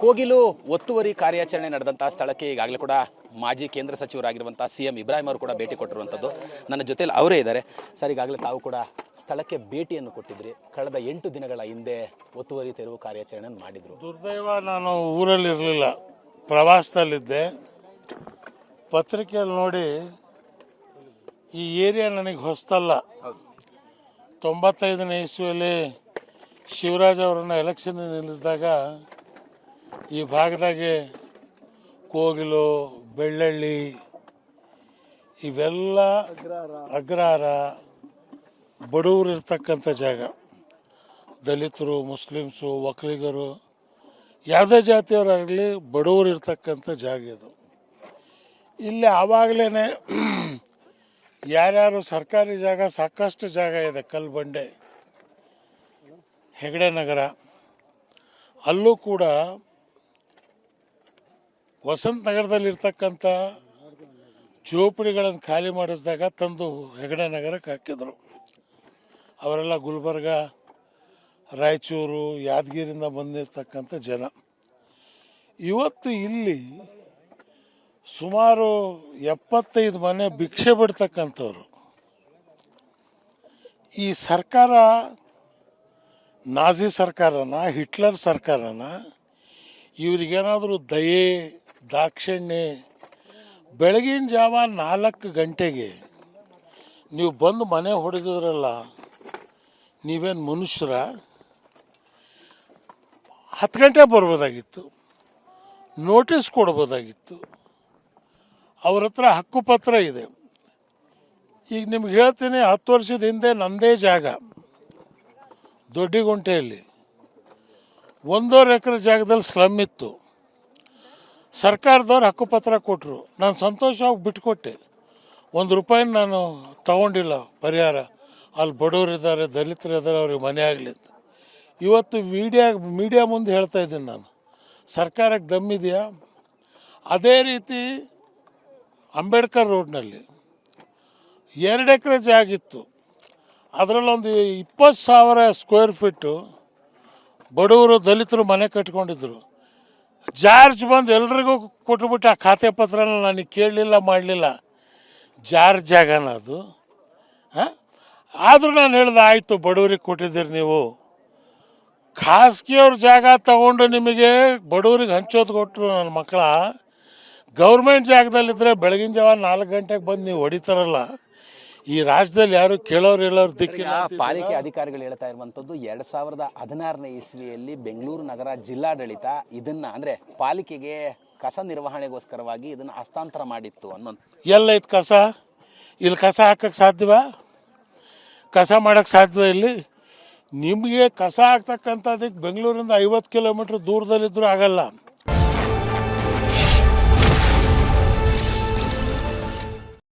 ಕೋಗಿಲು ಒತ್ತುವರಿ ಕಾರ್ಯಾಚರಣೆ ನಡೆದಂತಹ ಸ್ಥಳಕ್ಕೆ ಈಗಾಗಲೇ ಕೂಡ ಮಾಜಿ ಕೇಂದ್ರ ಸಚಿವರಾಗಿರುವಂತಹ ಸಿಎಂ ಇಬ್ರಾಹಿಂ ಅವರು ಕೂಡ ಭೇಟಿ ಕೊಟ್ಟಿರುವಂಥದ್ದು. ನನ್ನ ಜೊತೆಯಲ್ಲಿ ಅವರೇ ಇದ್ದಾರೆ. ಸರ್, ಈಗಾಗಲೇ ತಾವು ಕೂಡ ಸ್ಥಳಕ್ಕೆ ಭೇಟಿಯನ್ನು ಕೊಟ್ಟಿದ್ರಿ. ಕಳೆದ 8 ದಿನಗಳ ಹಿಂದೆ ಒತ್ತುವರಿ ತೆರವು ಕಾರ್ಯಾಚರಣೆ ಮಾಡಿದ್ರು. ದುರ್ದೈವ, ನಾನು ಊರಲ್ಲಿ ಇರಲಿಲ್ಲ, ಪ್ರವಾಸದಲ್ಲಿದ್ದೆ. ಪತ್ರಿಕೆಯಲ್ಲಿ ನೋಡಿ, ಈ ಏರಿಯಾ ನನಗೆ ಹೊಸ್ತಲ್ಲ. 95ನೇ ಇಸ್ವಿಯಲ್ಲಿ ಶಿವರಾಜ್ ಅವರನ್ನು ಎಲೆಕ್ಷನ್ ನಿಲ್ಲಿಸಿದಾಗ ಈ ಭಾಗದಾಗೆ ಕೋಗಿಲು, ಬೆಳ್ಳಳ್ಳಿ ಇವೆಲ್ಲ ಅಗ್ರಹಾರ ಬಡವರು ಇರ್ತಕ್ಕಂಥ ಜಾಗ. ದಲಿತರು, ಮುಸ್ಲಿಮ್ಸು, ಒಕ್ಕಲಿಗರು, ಯಾವುದೇ ಜಾತಿಯವರಾಗಲಿ ಬಡವರು ಇರ್ತಕ್ಕಂಥ ಜಾಗ ಇದು. ಇಲ್ಲಿ ಆವಾಗಲೇ ಯಾರ್ಯಾರು ಸರ್ಕಾರಿ ಜಾಗ, ಸಾಕಷ್ಟು ಜಾಗ ಇದೆ. ಕಲ್ಬಂಡೆ, ಹೆಗಡೆ ನಗರ, ಅಲ್ಲೂ ಕೂಡ ವಸಂತ ನಗರದಲ್ಲಿರ್ತಕ್ಕಂಥ ಜೋಪಡಿಗಳನ್ನು ಖಾಲಿ ಮಾಡಿಸಿದಾಗ ತಂದು ಹೆಗಡೆ ನಗರಕ್ಕೆ ಹಾಕಿದರು. ಅವರೆಲ್ಲ ಗುಲ್ಬರ್ಗ, ರಾಯಚೂರು, ಯಾದಗಿರಿಯಿಂದ ಬಂದಿರ್ತಕ್ಕಂಥ ಜನ. ಇವತ್ತು ಇಲ್ಲಿ ಸುಮಾರು 75 ಮನೆ ಭಿಕ್ಷೆ ಬಿಡ್ತಕ್ಕಂಥವ್ರು. ಈ ಸರ್ಕಾರ ನಾಜಿ ಸರ್ಕಾರನ, ಹಿಟ್ಲರ್ ಸರ್ಕಾರನ, ಇವ್ರಿಗೇನಾದರೂ ದಯೆ, ದಾಕ್ಷಿಣ್ಯ, ಬೆಳಗಿನ ಜಾವ 4 ಗಂಟೆಗೆ ನೀವು ಬಂದು ಮನೆ ಹೊಡೆದಿದ್ರಲ್ಲ, ನೀವೇನು ಮನುಷ್ಯರ? 10 ಗಂಟೆ ಬರ್ಬೋದಾಗಿತ್ತು, ನೋಟಿಸ್ ಕೊಡ್ಬೋದಾಗಿತ್ತು. ಅವ್ರ ಹತ್ರ ಹಕ್ಕುಪತ್ರ ಇದೆ. ಈಗ ನಿಮ್ಗೆ ಹೇಳ್ತೀನಿ, 10 ವರ್ಷದ ಹಿಂದೆ ನನ್ನದೇ ಜಾಗ ದೊಡ್ಡಿಗುಂಟೆಯಲ್ಲಿ 1.5 ಎಕರೆ ಜಾಗದಲ್ಲಿ ಸ್ಲಮ್ ಇತ್ತು. ಸರ್ಕಾರದವ್ರು ಹಕ್ಕುಪತ್ರ ಕೊಟ್ಟರು. ನಾನು ಸಂತೋಷವಾಗಿ ಬಿಟ್ಕೊಟ್ಟೆ. 1 ರೂಪಾಯಿ ನಾನು ತಗೊಂಡಿಲ್ಲ ಪರಿಹಾರ. ಅಲ್ಲಿ ಬಡವರಿದ್ದಾರೆ, ದಲಿತರಿದ್ದಾರೆ, ಅವ್ರಿಗೆ ಮನೆ ಆಗಲಿ ಅಂತ. ಇವತ್ತು ಮೀಡಿಯಾ ಮುಂದೆ ಹೇಳ್ತಾ ಇದ್ದೀನಿ ನಾನು, ಸರ್ಕಾರಕ್ಕೆ ದಮ್ಮಿದೆಯಾ? ಅದೇ ರೀತಿ ಅಂಬೇಡ್ಕರ್ ರೋಡ್ನಲ್ಲಿ 2 ಎಕರೆ ಜಾಗಿತ್ತು. ಅದರಲ್ಲೊಂದು 20,000 ಸ್ಕ್ವೇರ್ ಫೀಟು ಬಡವರು, ದಲಿತರು ಮನೆ ಕಟ್ಕೊಂಡಿದ್ರು. ಜಾರ್ಜ್ ಬಂದು ಎಲ್ರಿಗೂ ಕೊಟ್ಬಿಟ್ಟು ಆ ಖಾತೆ ಪತ್ರನ ನನಗೆ ಕೇಳಲಿಲ್ಲ, ಮಾಡಲಿಲ್ಲ. ಜಾರ್ಜ್ ಜಾಗನ ಅದು. ಆದರೂ ನಾನು ಹೇಳ್ದೆ, ಆಯಿತು ಬಡವ್ರಿಗೆ ಕೊಟ್ಟಿದ್ದೀರಿ ನೀವು. ಖಾಸಗಿಯವ್ರ ಜಾಗ ತಗೊಂಡು ನಿಮಗೆ ಬಡವ್ರಿಗೆ ಹಂಚೋದು ಕೊಟ್ಟರು ನನ್ನ ಮಕ್ಕಳ. ಗೌರ್ಮೆಂಟ್ ಜಾಗದಲ್ಲಿದ್ದರೆ ಬೆಳಗಿನ ಜಾವ 4 ಗಂಟೆಗೆ ಬಂದು ನೀವು ಹೊಡಿತಾರಲ್ಲ. ಈ ರಾಜ್ಯದಲ್ಲಿ ಯಾರು ಕೇಳೋರು ಎಲ್ಲರೂ ದಿಕ್ಕಿಲ್ಲ. ಪಾಲಿಕೆ ಅಧಿಕಾರಿಗಳು ಹೇಳ್ತಾ ಇರುವಂತದ್ದು 2016ನೇ ಇಸ್ವಿಯಲ್ಲಿ ಬೆಂಗಳೂರು ನಗರ ಜಿಲ್ಲಾಡಳಿತ ಇದನ್ನ ಅಂದ್ರೆ ಪಾಲಿಕೆಗೆ ಕಸ ನಿರ್ವಹಣೆಗೋಸ್ಕರವಾಗಿ ಇದನ್ನ ಹಸ್ತಾಂತರ ಮಾಡಿತ್ತು ಅನ್ನೋದು. ಎಲ್ಲ ಇತ್ತು ಕಸ? ಇಲ್ಲಿ ಕಸ ಹಾಕಕ್ಕೆ ಸಾಧ್ಯವಾ? ಕಸ ಮಾಡೋಕ್ಕೆ ಸಾಧ್ಯ? ಇಲ್ಲಿ ನಿಮಗೆ ಕಸ ಹಾಕ್ತಕ್ಕಂಥದ್ದಕ್ಕೆ ಬೆಂಗಳೂರಿಂದ 50 ಕಿಲೋಮೀಟ್ರ್ ದೂರದಲ್ಲಿದ್ದರೂ ಆಗಲ್ಲ.